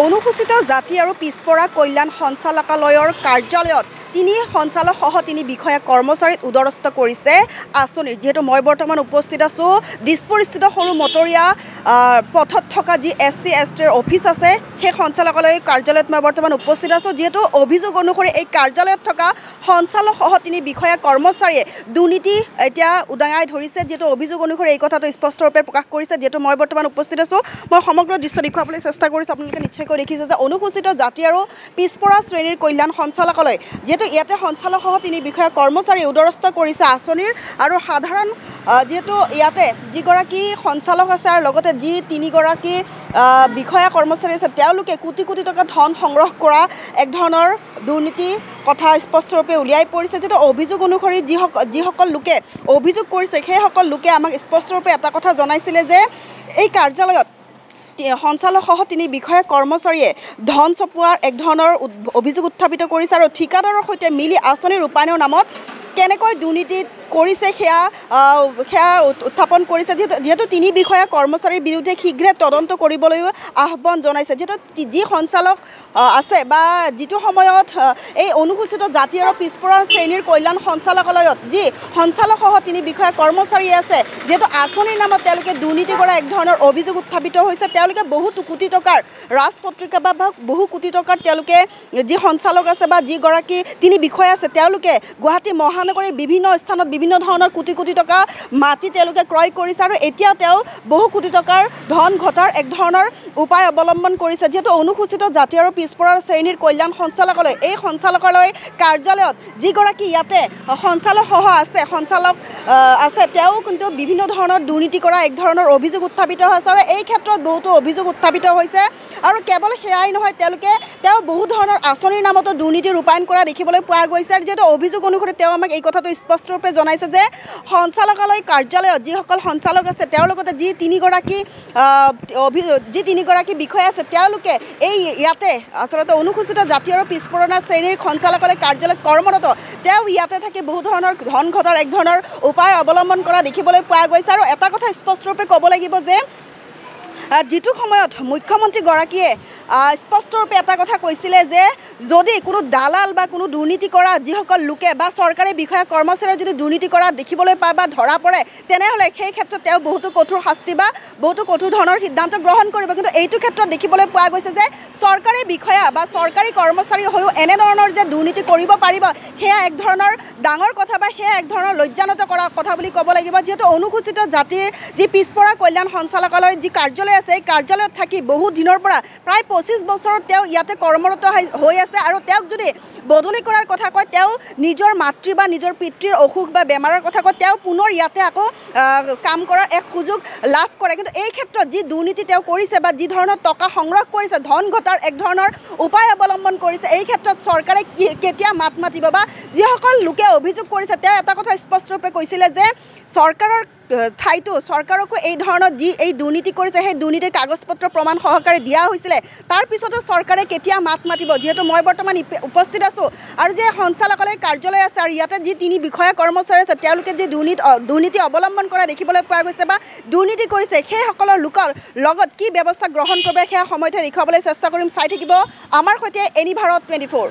অনুসূচিত জাতি আৰু পিছপৰা কল্যাণ সঞ্চালকালয়ৰ কাৰ্যালয়ত তিনি সঞ্চালক সহ তিনি বিষয়া কৰ্মচাৰীক উদৰস্ত কৰিছে আঁচনিৰ। যেহেতু মই বৰ্তমান উপস্থিত আছোঁ দিছপুৰস্থিত সৰু মটৰীয়া পথত থকা যি SC/STৰ অফিচ আছে সেই সঞ্চালকালয়ৰ কাৰ্যালয়ত মই বৰ্তমান উপস্থিত আছোঁ। যেহেতু অভিযোগ অনুসৰি এই কাৰ্যালয়ত থকা সঞ্চালক সহ তিনি বিষয়া কৰ্মচাৰীয়ে দুৰ্নীতি এতিয়া উদঙাই ধৰিছে। যেহেতু অভিযোগ অনুসৰি এই কথাটো স্পষ্টৰূপে প্ৰকাশ কৰিছে। যেহেতু মই বৰ্তমান উপস্থিত আছোঁ, মই সমগ্ৰ দৃশ্য দেখুৱাবলৈ চেষ্টা কৰিছোঁ। আপোনালোকে নিশ্চয়কৈ দেখিছে যে অনুসূচিত জাতি আৰু পিছপৰা শ্ৰেণীৰ কল্যাণ সঞ্চালকালয়, যিহেতু ইয়াতে সঞ্চালক সহ তিনি বিষয়া কৰ্মচাৰী উদৰস্ত কৰিছে আঁচনিৰ। আৰু সাধাৰণ যেহেতু ইয়াতে যিগৰাকী সঞ্চালক আছে আৰু লগতে যি তিনিগৰাকী বিষয়া কৰ্মচাৰী আছে তেওঁলোকে কোটি কোটি টকা ধন সংগ্ৰহ কৰা এক ধৰণৰ দুৰ্নীতি কথা স্পষ্টৰূপে উলিয়াই পৰিছে। যিহেতু অভিযোগ অনুসৰি যিসকল লোকে অভিযোগ কৰিছে সেইসকল লোকে আমাক স্পষ্টৰূপে এটা কথা জনাইছিলে যে এই কাৰ্যালয়ত সঞ্চালক সহ তিনি বিষয়া কৰ্মচাৰীয়ে ধন চপোৱাৰ এক ধৰণৰ অভিযোগ উত্থাপিত কৰিছে আৰু ঠিকাদাৰৰ সৈতে মিলি আঁচনি ৰূপায়ণৰ নামত কেনেকৈ দুৰ্নীতি কৰিছে সেয়া উত্থাপন কৰিছে। যিহেতু তিনি বিষয়া কৰ্মচাৰীৰ বিৰুদ্ধে শীঘ্ৰে তদন্ত কৰিবলৈও আহ্বান জনাইছে। যিহেতু যি সঞ্চালক আছে বা যিটো সময়ত এই অনুসূচিত জাতি আৰু পিছপৰা শ্ৰেণীৰ কল্যাণ সঞ্চালকালয়ত যি সঞ্চালক সহ তিনি বিষয়া কৰ্মচাৰী আছে, যিহেতু আঁচনিৰ নামত তেওঁলোকে দুৰ্নীতি কৰা এক ধৰণৰ অভিযোগ উত্থাপিত হৈছে। তেওঁলোকে বহুতো কোটি টকাৰ ৰাজপত্ৰিকা বা বহু কোটি টকাৰ তেওঁলোকে যি সঞ্চালক আছে বা যিগৰাকী তিনি বিষয়া আছে তেওঁলোকে গুৱাহাটী মহানগৰীৰ বিভিন্ন স্থানত বিভিন্ন ধৰণৰ কোটি কোটি টকা মাটি তেওঁলোকে ক্ৰয় কৰিছে আৰু এতিয়াও তেওঁ বহু কোটি টকাৰ ধন ঘটাৰ এক ধৰণৰ উপায় অৱলম্বন কৰিছে। যিহেতু অনুসূচিত জাতি আৰু পিছপৰা শ্ৰেণীৰ কল্যাণ সঞ্চালকালয়, এই সঞ্চালকালয় কাৰ্যালয়ত যিগৰাকী ইয়াতে সঞ্চালক সহ আছে তেওঁ কিন্তু বিভিন্ন ধৰণৰ দুৰ্নীতি কৰা এক ধৰণৰ অভিযোগ উত্থাপিত হৈছে আৰু এই ক্ষেত্ৰত বহুতো অভিযোগ উত্থাপিত হৈছে। আৰু কেৱল সেয়াই নহয়, তেওঁ বহু ধৰণৰ আঁচনিৰ নামতো দুৰ্নীতি ৰূপায়ণ কৰা দেখিবলৈ পোৱা গৈছে। আৰু যিহেতু অভিযোগ অনুসৰি তেওঁ আমাক এই কথাটো স্পষ্টৰূপে জনাইছে যে সঞ্চালকালয় কাৰ্যালয়ত যিসকল সঞ্চালক আছে তেওঁৰ লগতে যি তিনিগৰাকী বিষয়া আছে তেওঁলোকে এই ইয়াতে আচলতে অনুসূচিত জাতি আৰু পিছপৰা শ্ৰেণীৰ সঞ্চালকালয় কাৰ্যালয়ত কৰ্মৰত তেওঁ ইয়াতে থাকি বহু ধৰণৰ ধন ঘটাৰ এক ধৰণৰ উপায় অৱলম্বন কৰা দেখিবলৈ পোৱা গৈছে। আৰু এটা কথা স্পষ্টৰূপে ক'ব লাগিব যে যিটো সময়ত মুখ্যমন্ত্ৰীগৰাকীয়ে স্পষ্টৰূপে এটা কথা কৈছিলে যে যদি কোনো দালাল বা কোনো দুৰ্নীতি কৰা যিসকল লোকে বা চৰকাৰী বিষয়া কৰ্মচাৰীয়ে যদি দুৰ্নীতি কৰা দেখিবলৈ পায় বা ধৰা পৰে তেনেহ'লে সেই ক্ষেত্ৰত তেওঁ বহুতো কঠোৰ শাস্তি বা বহুতো কঠোৰ ধৰণৰ সিদ্ধান্ত গ্ৰহণ কৰিব। কিন্তু এইটো ক্ষেত্ৰত দেখিবলৈ পোৱা গৈছে যে চৰকাৰী বিষয়া বা চৰকাৰী কৰ্মচাৰী হৈও এনেধৰণৰ যে দুৰ্নীতি কৰিব পাৰিব সেয়া এক ধৰণৰ ডাঙৰ কথা বা সেয়া এক ধৰণৰ লজ্জানত কৰা কথা বুলি ক'ব লাগিব। যিহেতু অনুসূচিত জাতিৰ যি পিছপৰা কল্যাণ সঞ্চালকালয় যি কাৰ্যালয় আছে এই কাৰ্যালয়ত থাকি বহু দিনৰ পৰা প্ৰায় 25 বছৰত তেওঁ ইয়াতে কৰ্মৰত হৈ আছে। আৰু তেওঁক যদি বদলি কৰাৰ কথা কয়, তেওঁ নিজৰ মাতৃ বা নিজৰ পিতৃৰ অসুখ বা বেমাৰৰ কথা কয়, তেওঁ পুনৰ ইয়াতে আকৌ কাম কৰাৰ এক সুযোগ লাভ কৰে। কিন্তু এই ক্ষেত্ৰত যি দুৰ্নীতি তেওঁ কৰিছে বা যি ধৰণৰ টকা সংগ্ৰহ কৰিছে, ধন ঘটাৰ এক ধৰণৰ উপায় অৱলম্বন কৰিছে, এই ক্ষেত্ৰত চৰকাৰে কেতিয়া মাত মাতিব বা যিসকল লোকে অভিযোগ কৰিছে তেওঁ এটা কথা স্পষ্টৰূপে কৈছিলে যে চৰকাৰৰ ঠাইতো চৰকাৰকো এই ধৰণৰ যি এই দুৰ্নীতি কৰিছে সেই দুৰ্নীতিৰ কাগজ পত্ৰ প্ৰমাণ সহকাৰে দিয়া হৈছিলে। তাৰপিছতো চৰকাৰে কেতিয়া মাত মাতিব? যিহেতু মই বৰ্তমান উপস্থিত আছোঁ আৰু যে সঞ্চালকালয় কাৰ্যালয় আছে আৰু ইয়াতে যি তিনি বিষয়া কৰ্মচাৰী আছে তেওঁলোকে যি দুৰ্নীতি অৱলম্বন কৰা দেখিবলৈ পোৱা গৈছে বা দুৰ্নীতি কৰিছে সেইসকলৰ লোকৰ লগত কি ব্যৱস্থা গ্ৰহণ কৰিব সেয়া সময়তে দেখুৱাবলৈ চেষ্টা কৰিম। চাই থাকিব আমাৰ সৈতে এনি ভাৰত 24।